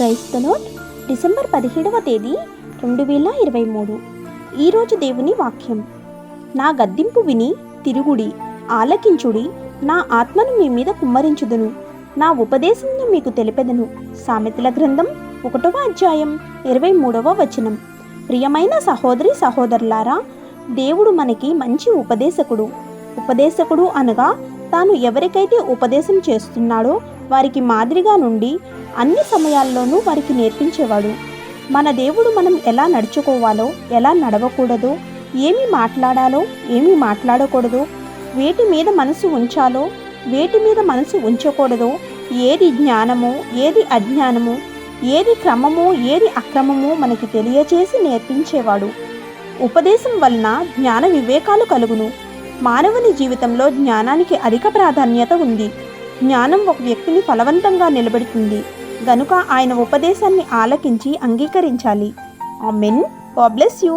Praise the Lord. December 17వ తేదీ 2023. ఈరోజు దేవుని వాక్యం. నా గద్దింపు విని తిరుగుడి, ఆలకించుడి, నా ఆత్మను మీ మీద కుమ్మరించుదును, నా ఉపదేశంను మీకు తెలిపెదను. సామెతల గ్రంథం 1వ అధ్యాయం 23వ వచనం. ప్రియమైన సహోదరి సహోదరులారా, దేవుడు మనకి మంచి ఉపదేశకుడు అనగా తాను ఎవరికైతే ఉపదేశం చేస్తున్నాడో వారికి మాదిరిగా నుండి అన్ని సమయాల్లోనూ వారికి నేర్పించేవాడు. మన దేవుడు మనం ఎలా నడుచుకోవాలో, ఎలా నడవకూడదో, ఏమి మాట్లాడాలో, ఏమి మాట్లాడకూడదో, వేటి మీద మనసు ఉంచాలో, వేటి మీద మనసు ఉంచకూడదో, ఏది జ్ఞానమో, ఏది అజ్ఞానమో, ఏది క్రమమో, ఏది అక్రమమో మనకి తెలియచేసి నేర్పించేవాడు. ఉపదేశం వలన జ్ఞాన వివేకాలు కలుగును. మానవుని జీవితంలో జ్ఞానానికి అధిక ప్రాధాన్యత ఉంది. జ్ఞానం ఒక వ్యక్తిని ఫలవంతంగా నిలబెడుతుంది గనుక ఆయన ఉపదేశాన్ని ఆలకించి అంగీకరించాలి. ఆమెన్. God bless you.